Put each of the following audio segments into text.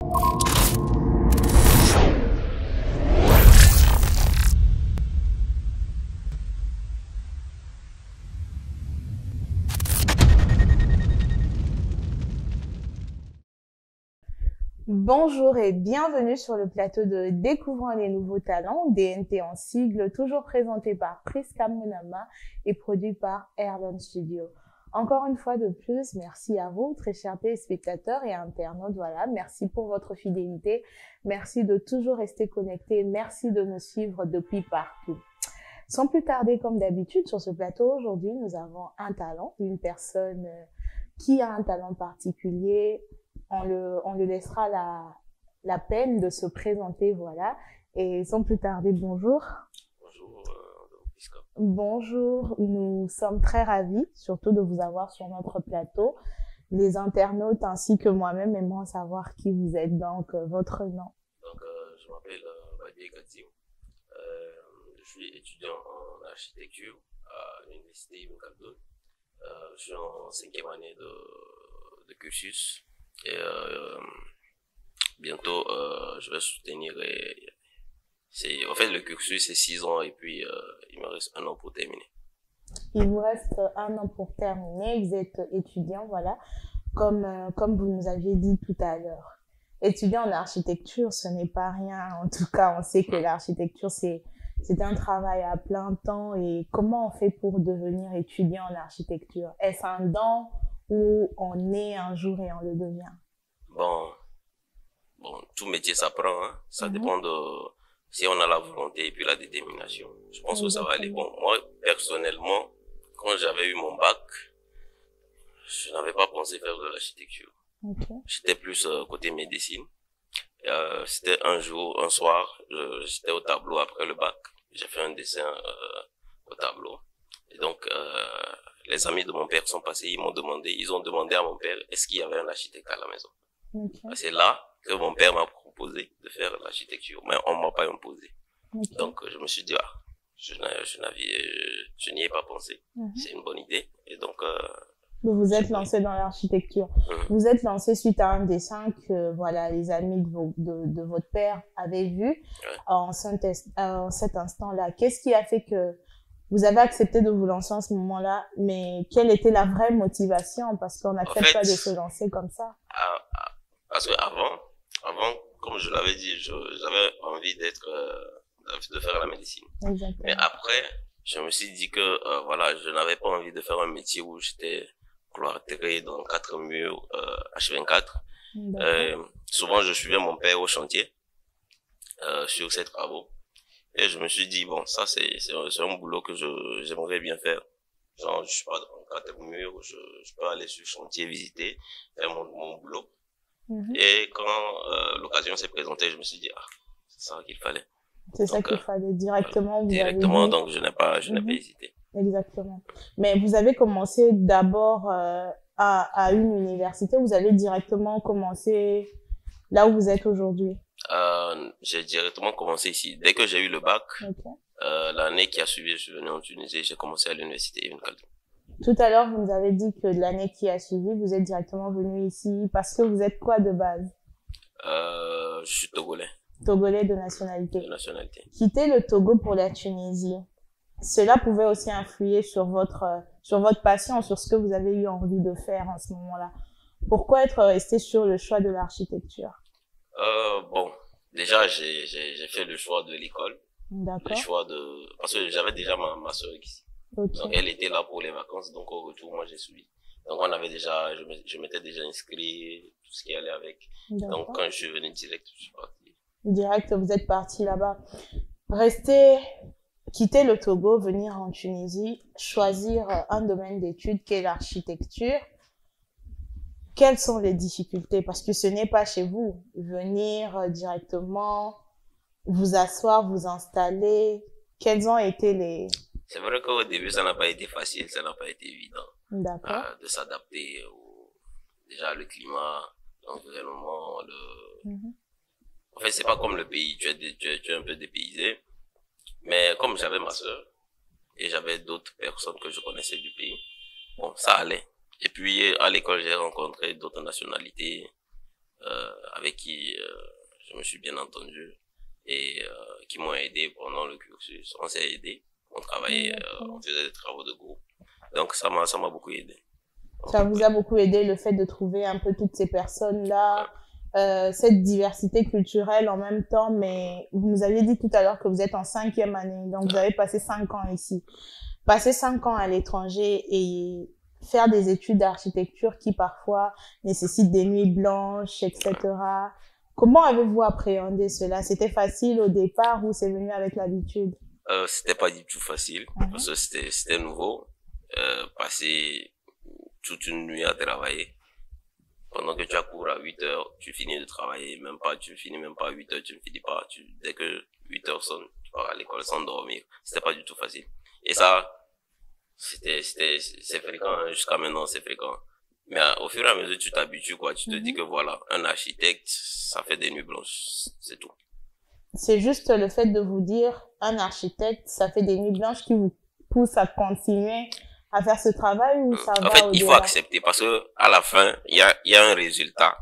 Bonjour et bienvenue sur le plateau de Découvrant les nouveaux talents, DNT en sigle, toujours présenté par Priska Munama et produit par Airlone Studio. Encore une fois de plus, merci à vous, très chers téléspectateurs et internautes. Voilà, merci pour votre fidélité, merci de toujours rester connectés, merci de nous suivre depuis partout. Sans plus tarder, comme d'habitude, sur ce plateau, aujourd'hui, nous avons un talent, une personne qui a un talent particulier. On le laissera la peine de se présenter, voilà. Et sans plus tarder, bonjour. Bonjour, Priska. Bonjour, nous sommes très ravis, surtout de vous avoir sur notre plateau. Les internautes ainsi que moi-même aimons savoir qui vous êtes, donc votre nom. Donc, je m'appelle Badie Gadio. Je suis étudiant en architecture à l'université Ibn Khaldun. Je suis en 5e année de cursus. Et bientôt, je vais soutenir. En fait, le cursus, c'est 6 ans et puis il me reste 1 an pour terminer. Il vous reste 1 an pour terminer. Vous êtes étudiant, voilà, comme vous nous aviez dit tout à l'heure. Étudiant en architecture, ce n'est pas rien. En tout cas, on sait que l'architecture, c'est un travail à plein temps. Et comment on fait pour devenir étudiant en architecture? Est-ce un don ou on est un jour et on le devient? Bon, tout métier s'apprend, hein. Ça dépend de si on a la volonté et puis la détermination. Je pense que ça va aller. Bon, moi, personnellement, quand j'avais eu mon bac, je n'avais pas pensé faire de l'architecture. Okay. J'étais plus côté médecine. C'était un soir, j'étais au tableau après le bac. J'ai fait un dessin au tableau. Et donc, les amis de mon père sont passés, ils ont demandé à mon père, est-ce qu'il y avait un architecte à la maison? Okay. C'est là que mon père m'a proposé de faire l'architecture, mais on m'a pas imposé. Okay. Donc, je me suis dit, je n'y ai pas pensé. C'est une bonne idée. Et donc, vous vous êtes lancé dans l'architecture. Vous êtes lancé suite à un dessin que, voilà, les amis de votre père avaient vu en cet instant-là. Qu'est-ce qui a fait que vous avez accepté de vous lancer en ce moment-là, mais quelle était la vraie motivation? Parce qu'on n'accepte pas de se lancer comme ça. Parce que avant, comme je l'avais dit, j'avais envie de faire la médecine. Exactement. Mais après, je me suis dit que, voilà, je n'avais pas envie de faire un métier où j'étais cloîtré dans 4 murs, H24. Souvent, je suivais mon père au chantier, sur ses travaux. Et je me suis dit, bon, ça, c'est un boulot que j'aimerais bien faire. Genre, je suis pas dans 4 murs, je peux aller sur le chantier, visiter, faire mon boulot. Et quand l'occasion s'est présentée, je me suis dit, c'est ça qu'il fallait. C'est ça qu'il fallait directement. Directement, donc je n'ai pas hésité. Exactement. Mais vous avez commencé d'abord à une université, vous avez directement commencé là où vous êtes aujourd'hui? J'ai directement commencé ici. Dès que j'ai eu le bac, l'année qui a suivi, je suis venu en Tunisie, j'ai commencé à l'université Ibn Khaldun. Tout à l'heure, vous nous avez dit que l'année qui a suivi, vous êtes directement venu ici parce que vous êtes quoi de base? Je suis togolais. Togolais de nationalité. De nationalité. Quitter le Togo pour la Tunisie, cela pouvait aussi influer sur votre passion, sur ce que vous avez eu envie de faire en ce moment-là. Pourquoi être resté sur le choix de l'architecture? Bon, déjà, j'ai fait le choix de l'école. D'accord. Le choix parce que j'avais déjà ma soeur ici. Okay. Donc, elle était là pour les vacances, donc au retour, moi, j'ai suivi. Donc, je m'étais déjà inscrit, tout ce qui allait avec. Donc, quand je suis venu direct, je suis parti. Direct, vous êtes parti là-bas. Quitter le Togo, venir en Tunisie, choisir un domaine d'études qu'est l'architecture. Quelles sont les difficultés? Parce que ce n'est pas chez vous. Venir directement, vous asseoir, vous installer. Quelles ont été les... C'est vrai qu'au début, ça n'a pas été facile, ça n'a pas été évident. D'accord. De s'adapter déjà le climat, l'environnement, En fait, c'est pas comme le pays, tu es un peu dépaysé. Mais comme j'avais ma soeur et j'avais d'autres personnes que je connaissais du pays, bon, ça allait. Et puis, à l'école, j'ai rencontré d'autres nationalités. avec qui je me suis bien entendu et qui m'ont aidé pendant le cursus. On s'est aidé, on travaillait, on faisait des travaux de groupe. Donc ça m'a beaucoup aidé. Ça vous a beaucoup aidé le fait de trouver un peu toutes ces personnes-là, cette diversité culturelle en même temps, mais vous nous aviez dit tout à l'heure que vous êtes en 5e année, donc vous avez passé 5 ans ici. Passer 5 ans à l'étranger et faire des études d'architecture qui parfois nécessitent des nuits blanches, etc. Comment avez-vous appréhendé cela? C'était facile au départ ou c'est venu avec l'habitude? C'était pas du tout facile parce que c'était nouveau. Passer toute une nuit à travailler. Pendant que tu as cours à 8 heures, tu finis de travailler, même pas, tu finis même pas à 8 heures, tu ne finis pas, dès que 8 heures sonnent, tu pars à l'école sans dormir. C'était pas du tout facile. Et ça, c'est fréquent, hein, jusqu'à maintenant, c'est fréquent. Mais au fur et à mesure, tu t'habitues, quoi. Tu te dis que voilà, un architecte, ça fait des nuits blanches. C'est tout. C'est juste le fait de vous dire, un architecte, ça fait des nuits blanches qui vous pousse à continuer à faire ce travail ou ça va En fait, au-delà? il faut accepter parce que à la fin, il y a un résultat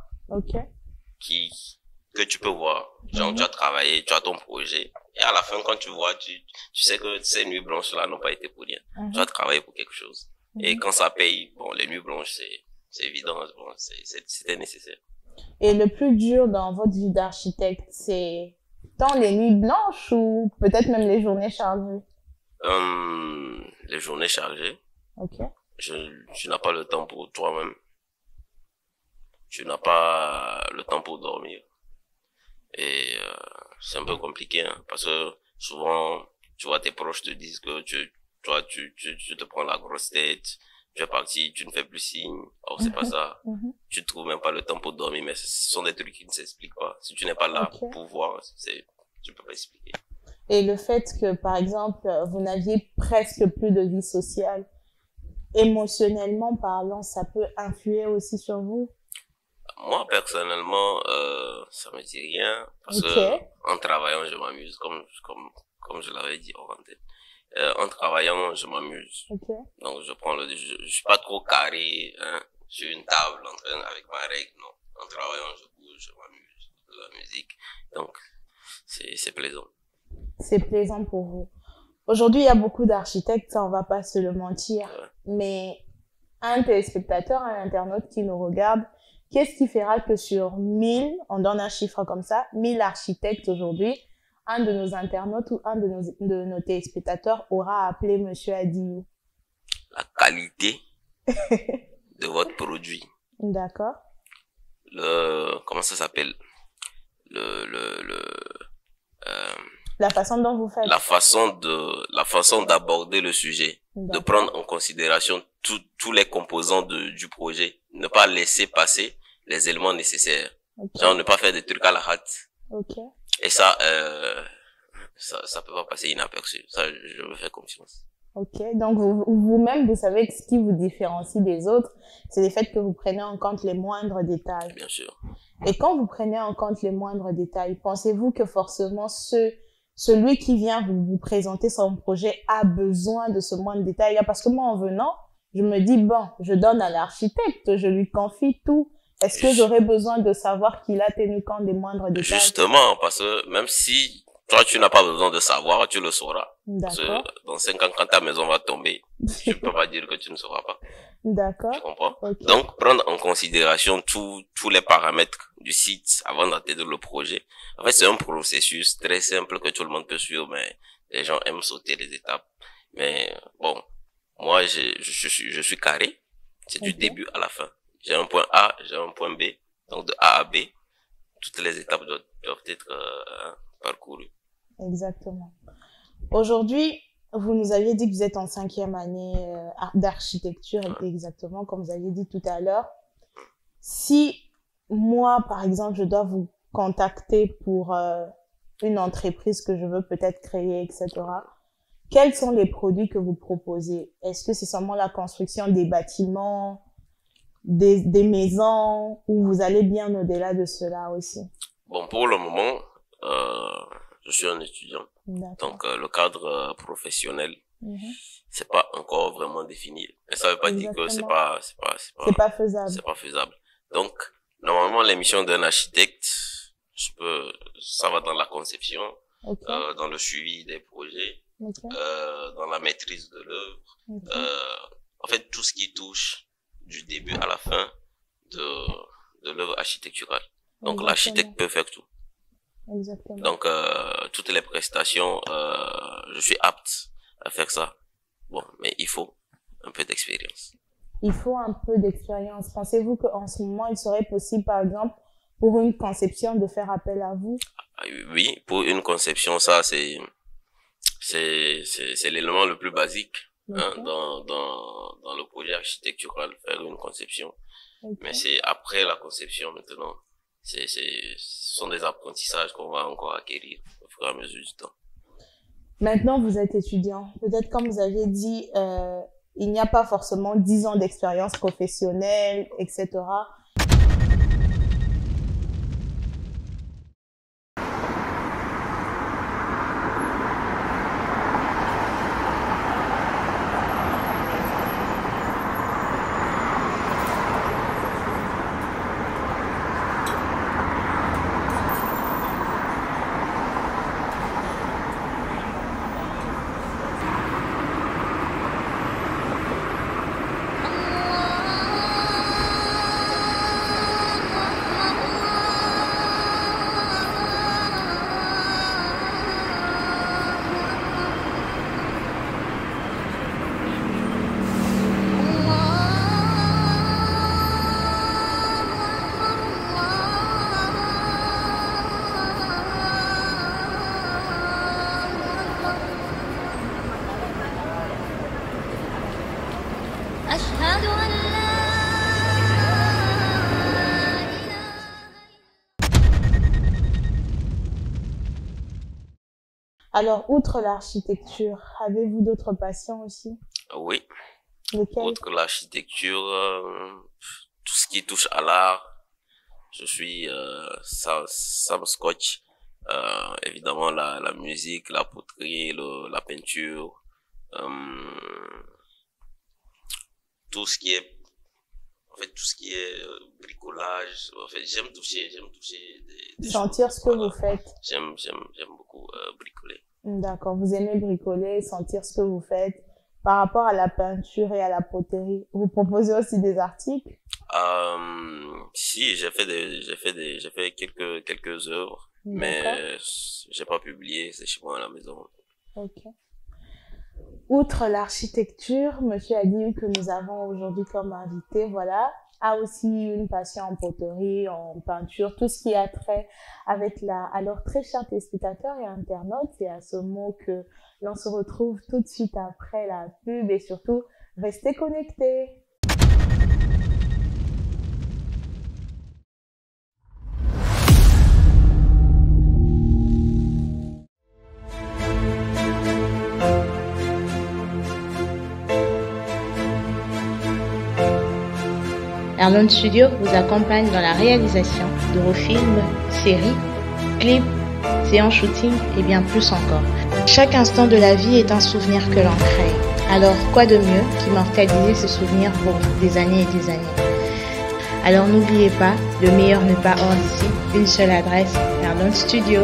que tu peux voir. Genre, tu as travaillé, tu as ton projet. Et à la fin, quand tu vois, tu sais que ces nuits blanches-là n'ont pas été pour rien. Tu as travaillé pour quelque chose. Et quand ça paye, bon, les nuits blanches, c'est évident, bon, c'était nécessaire. Et le plus dur dans votre vie d'architecte, c'est tant les nuits blanches ou peut-être même les journées chargées? Les journées chargées. Okay. Tu n'as pas le temps pour toi-même. Tu n'as pas le temps pour dormir. Et c'est un peu compliqué, hein, parce que souvent, tu vois, tes proches te disent que tu te prends la grosse tête, tu es parti, tu ne fais plus signe. Or, c'est pas ça. Tu trouves même pas le temps pour dormir, mais ce sont des trucs qui ne s'expliquent pas. Si tu n'es pas là pour voir, tu peux pas expliquer. Et le fait que, par exemple, vous n'aviez presque plus de vie sociale, émotionnellement parlant, ça peut influer aussi sur vous? Moi, personnellement, ça me dit rien, parce que en travaillant, je m'amuse, comme je l'avais dit hors antenne. En travaillant, je m'amuse. Donc, je suis pas trop carré, hein, sur une table, avec ma règle, non. En travaillant, je bouge, je m'amuse, de la musique. Donc, c'est plaisant. C'est plaisant pour vous. Aujourd'hui, il y a beaucoup d'architectes, ça, on va pas se le mentir. Mais un téléspectateur, un internaute qui nous regarde, qu'est-ce qui fera que sur 1000, on donne un chiffre comme ça, 1000 architectes aujourd'hui, un de nos internautes ou un de nos téléspectateurs aura appelé Monsieur Adiyou? La qualité de votre produit. D'accord. Comment ça s'appelle? La façon dont vous faites. La façon d'aborder le sujet. De prendre en considération tous les composants du projet. Ne pas laisser passer les éléments nécessaires. Genre, ne pas faire des trucs à la hâte. Et ça peut pas passer inaperçu. Ça, je me fais confiance. Donc vous-même, vous savez que ce qui vous différencie des autres, c'est le fait que vous prenez en compte les moindres détails. Bien sûr. Et quand vous prenez en compte les moindres détails, pensez-vous que forcément celui qui vient vous présenter son projet a besoin de ce moindre détail-là? Parce que moi, en venant, je me dis, bon, je donne à l'architecte, je lui confie tout. Est-ce que j'aurais besoin de savoir qu'il a tenu compte des moindres détails? Justement, parce que même si toi, tu n'as pas besoin de savoir, tu le sauras. Parce que dans 5 ans, quand ta maison va tomber, je peux pas dire que tu ne sauras pas. D'accord. Tu comprends? Donc, prendre en considération tous les paramètres du site avant d'atteindre le projet. En fait, c'est un processus très simple que tout le monde peut suivre, mais les gens aiment sauter les étapes. Mais bon, moi, je suis carré. C'est du début à la fin. J'ai un point A, j'ai un point B. Donc, de A à B, toutes les étapes doivent être parcourues. Exactement. Aujourd'hui, vous nous aviez dit que vous êtes en 5e année d'architecture, exactement, comme vous aviez dit tout à l'heure. Si moi, par exemple, je dois vous contacter pour une entreprise que je veux peut-être créer, etc., quels sont les produits que vous proposez? Est-ce que c'est seulement la construction des bâtiments, des maisons, ou vous allez bien au-delà de cela aussi? Bon, pour le moment, je suis un étudiant. Donc, le cadre professionnel, c'est pas encore vraiment défini. Mais ça veut pas dire que c'est pas faisable. C'est pas faisable. Donc, Normalement, les missions d'un architecte, ça va dans la conception, dans le suivi des projets, dans la maîtrise de l'œuvre, en fait, tout ce qui touche du début à la fin de l'œuvre architecturale. Donc, l'architecte peut faire tout. Exactement. Donc, toutes les prestations, je suis apte à faire ça. Bon, mais il faut un peu d'expérience. Il faut un peu d'expérience. Pensez-vous qu'en ce moment, il serait possible, par exemple, pour une conception, de faire appel à vous? Oui, pour une conception, ça, c'est l'élément le plus basique, hein, dans le projet architectural, faire une conception. Mais c'est après la conception, maintenant. Ce sont des apprentissages qu'on va encore acquérir au fur et à mesure du temps. Maintenant, vous êtes étudiant. Peut-être, comme vous avez dit, il n'y a pas forcément 10 ans d'expérience professionnelle, etc. Alors, outre l'architecture, avez-vous d'autres passions aussi? Oui. Lesquelles? Outre l'architecture, tout ce qui touche à l'art, je suis Sam Scotch. Évidemment, la musique, la poterie, la peinture, tout ce qui est bricolage. En fait, j'aime toucher des sentir choses. Ce que vous faites. J'aime beaucoup bricoler. D'accord. Vous aimez bricoler, sentir ce que vous faites. Par rapport à la peinture et à la poterie, vous proposez aussi des articles? Si, j'ai fait quelques œuvres, mais j'ai pas publié, c'est chez moi à la maison. Ok. Outre l'architecture, monsieur a dit que nous avons aujourd'hui comme invité, voilà, a aussi une passion en poterie, en peinture, tout ce qui a trait avec alors très chers téléspectateurs et internautes, c'est à ce mot que l'on se retrouve tout de suite après la pub et surtout, restez connectés. Erlon Studio vous accompagne dans la réalisation de vos films, séries, clips, séances shooting et bien plus encore. Chaque instant de la vie est un souvenir que l'on crée. Alors quoi de mieux qu'immortaliser ce souvenir pour des années et des années. Alors n'oubliez pas, le meilleur n'est pas hors d'ici, une seule adresse, Erlon Studio.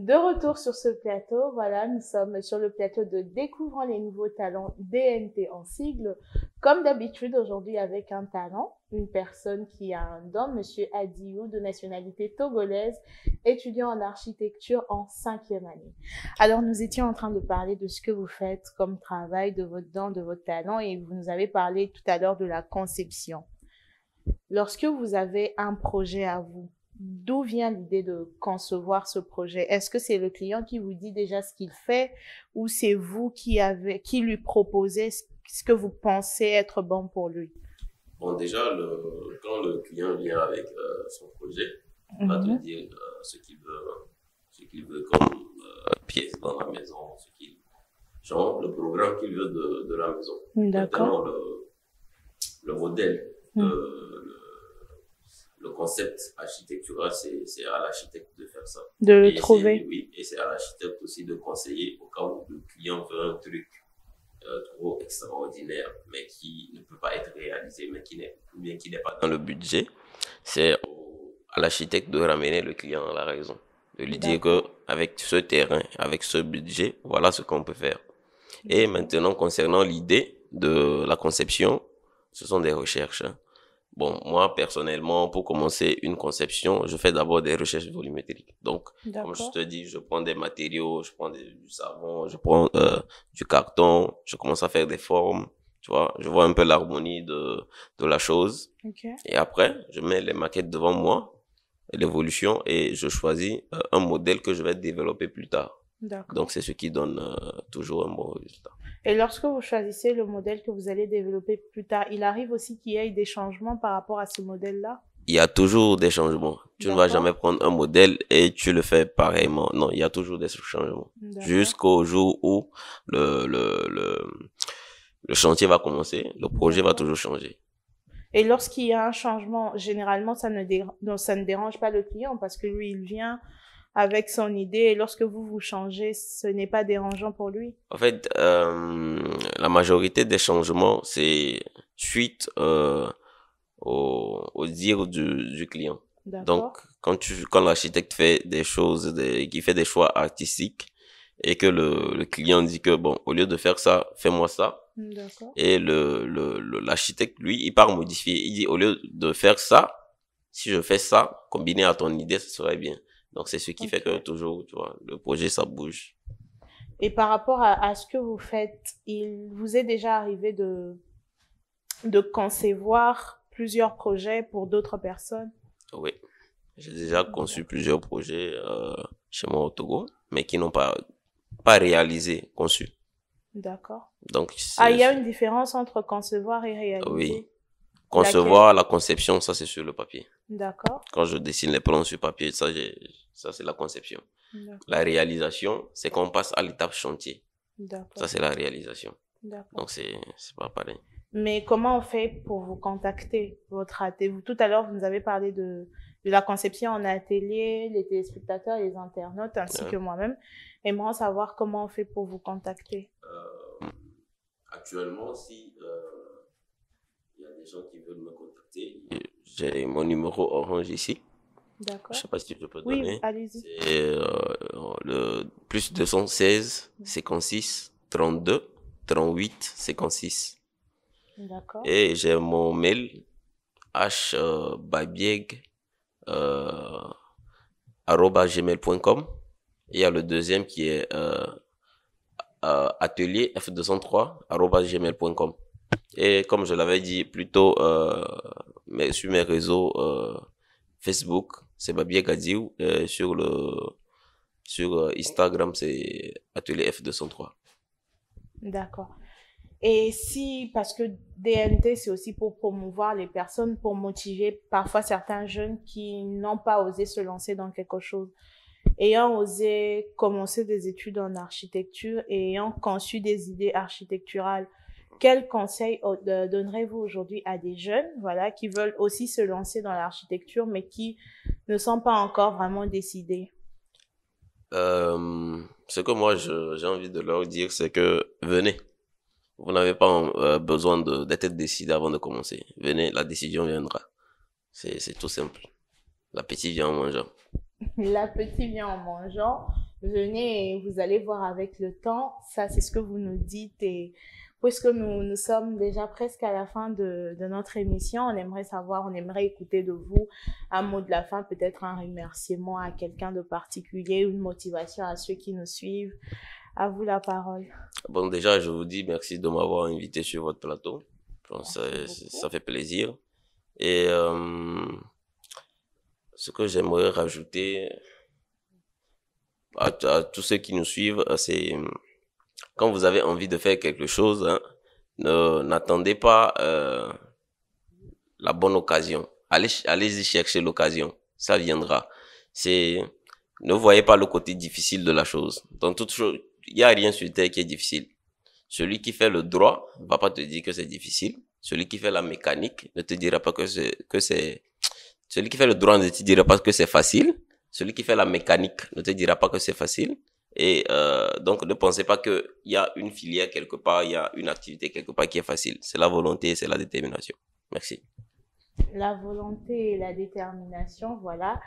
De retour sur ce plateau, voilà, nous sommes sur le plateau de Découvrant les nouveaux talents, DNT en sigle. Comme d'habitude, aujourd'hui avec un talent, une personne qui a un don, Monsieur Adiou, de nationalité togolaise, étudiant en architecture en 5e année. Alors, nous étions en train de parler de ce que vous faites comme travail, de votre don, de votre talent, et vous nous avez parlé tout à l'heure de la conception. Lorsque vous avez un projet à vous, d'où vient l'idée de concevoir ce projet? Est-ce que c'est le client qui vous dit déjà ce qu'il fait ou c'est vous qui lui proposez ce que vous pensez être bon pour lui? Bon, déjà, quand le client vient avec son projet, il va te dire ce qu'il veut comme pièce dans la maison, genre le programme qu'il veut de la maison. D'accord. Maintenant, le modèle, le concept architectural, c'est à l'architecte de faire ça. De le trouver. Oui, et c'est à l'architecte aussi de conseiller au cas où le client veut un truc trop extraordinaire, mais qui ne peut pas être réalisé, mais qui n'est pas dans le budget. C'est à l'architecte de ramener le client à la raison. De lui dire que avec ce terrain, avec ce budget, voilà ce qu'on peut faire. Et maintenant, concernant l'idée de la conception, ce sont des recherches, hein. Bon, moi, personnellement, pour commencer une conception, je fais d'abord des recherches volumétriques. Donc, comme je te dis, je prends des matériaux, je prends du savon, je prends du carton, je commence à faire des formes, tu vois. Je vois un peu l'harmonie de la chose. Okay. Et après, je mets les maquettes devant moi, l'évolution, et je choisis un modèle que je vais développer plus tard. Donc, c'est ce qui donne toujours un bon résultat. Et lorsque vous choisissez le modèle que vous allez développer plus tard, il arrive aussi qu'il y ait des changements par rapport à ce modèle-là? Il y a toujours des changements. Tu ne vas jamais prendre un modèle et tu le fais pareillement. Non, il y a toujours des changements. Jusqu'au jour où le chantier va commencer, le projet va toujours changer. Et lorsqu'il y a un changement, généralement, ça ne dérange pas le client parce que lui, il vient avec son idée, et lorsque vous changez, ce n'est pas dérangeant pour lui? En fait, la majorité des changements, c'est suite au dire du client. Donc, quand l'architecte fait des choses, qui fait des choix artistiques, et que le client dit que, bon, au lieu de faire ça, fais-moi ça. Et l'architecte, lui, il part modifier. Il dit, au lieu de faire ça, si je fais ça, combiné à ton idée, ce serait bien. Donc, c'est ce qui fait que toujours, tu vois, le projet, ça bouge. Et par rapport à ce que vous faites, il vous est déjà arrivé de concevoir plusieurs projets pour d'autres personnes? Oui. J'ai déjà conçu plusieurs projets chez moi au Togo, mais qui n'ont pas réalisé, conçu. D'accord. Donc, il y a une différence entre concevoir et réaliser? Oui. Concevoir, la conception, ça, c'est sur le papier. D'accord. Quand je dessine les plans sur papier, ça c'est la conception. La réalisation, c'est qu'on passe à l'étape chantier. Ça, c'est la réalisation. Donc, c'est pas pareil. Mais comment on fait pour vous contacter, tout à l'heure, vous nous avez parlé de la conception en atelier, les téléspectateurs, les internautes, ainsi que moi-même. Aimerons savoir comment on fait pour vous contacter. Actuellement, si il y a des gens qui veulent me contacter, j'ai mon numéro Orange ici. D'accord. Je sais pas si je peux te donner. Oui, allez-y. C'est le plus 216 56 32 38 56. D'accord. Et j'ai mon mail @gmail.com. Il y a le deuxième qui est atelier f203@gmail.com. Et comme je l'avais dit plus tôt, sur mes réseaux Facebook, c'est Babieg Adiou. Sur Instagram, c'est atelier f203. D'accord. Et parce que DNT, c'est aussi pour promouvoir les personnes, pour motiver parfois certains jeunes qui n'ont pas osé se lancer dans quelque chose. Ayant osé commencer des études en architecture et ayant conçu des idées architecturales, quels conseils donnerez-vous aujourd'hui à des jeunes, voilà, qui veulent aussi se lancer dans l'architecture, mais qui ne sont pas encore vraiment décidés? Ce que moi, j'ai envie de leur dire, c'est que venez. Vous n'avez pas besoin d'être décidé avant de commencer. Venez, la décision viendra. C'est tout simple. L'appétit vient en mangeant. L'appétit vient en mangeant. Venez et vous allez voir avec le temps. Ça, c'est ce que vous nous dites. Et puisque nous sommes déjà presque à la fin de notre émission, on aimerait écouter de vous un mot de la fin, peut-être un remerciement à quelqu'un de particulier, une motivation à ceux qui nous suivent. À vous la parole. Bon, déjà, je vous dis merci de m'avoir invité sur votre plateau. Ça fait plaisir. Et ce que j'aimerais rajouter à tous ceux qui nous suivent, c'est quand vous avez envie de faire quelque chose, hein, n'attendez pas la bonne occasion. Allez-y chercher l'occasion. Ça viendra. Ne voyez pas le côté difficile de la chose. Dans toute chose, il n'y a rien sur terre qui est difficile. Celui qui fait le droit va pas te dire que c'est difficile. Celui qui fait la mécanique ne te dira pas celui qui fait le droit ne te dira pas que c'est facile. Celui qui fait la mécanique ne te dira pas que c'est facile. Et donc, ne pensez pas qu'il y a une filière quelque part, il y a une activité quelque part qui est facile. C'est la volonté, c'est la détermination. Merci. La volonté et la détermination, voilà.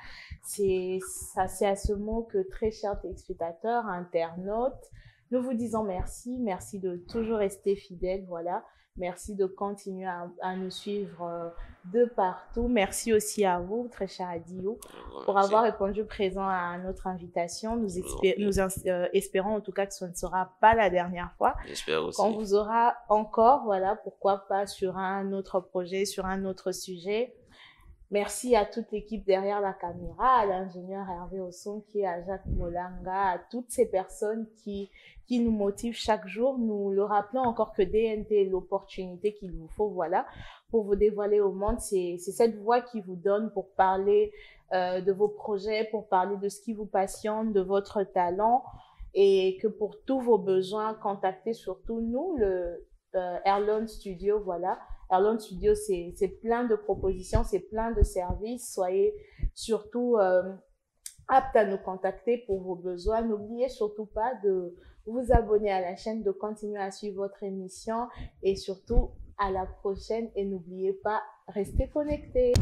C'est à ce mot que, très chers téléspectateurs, internautes, nous vous disons merci. Merci de toujours rester fidèles, voilà. Merci de continuer à nous suivre de partout. Merci aussi à vous, très cher Adio, pour avoir répondu présent à notre invitation. Nous espérons en tout cas que ce ne sera pas la dernière fois. J'espère aussi. Qu'on vous aura encore, voilà, pourquoi pas sur un autre projet, sur un autre sujet. Merci à toute l'équipe derrière la caméra, à l'ingénieur Hervé Osson, qui est à Jacques Molanga, à toutes ces personnes qui nous motivent chaque jour. Nous le rappelons encore que DNT est l'opportunité qu'il vous faut, voilà, pour vous dévoiler au monde. C'est cette voix qui vous donne pour parler de vos projets, pour parler de ce qui vous passionne, de votre talent, et que pour tous vos besoins, contactez surtout nous, le Erlon Studio, voilà. Erlon Studio, c'est plein de propositions, c'est plein de services. Soyez surtout aptes à nous contacter pour vos besoins. N'oubliez surtout pas de vous abonner à la chaîne, de continuer à suivre votre émission et surtout à la prochaine. Et n'oubliez pas, restez connectés.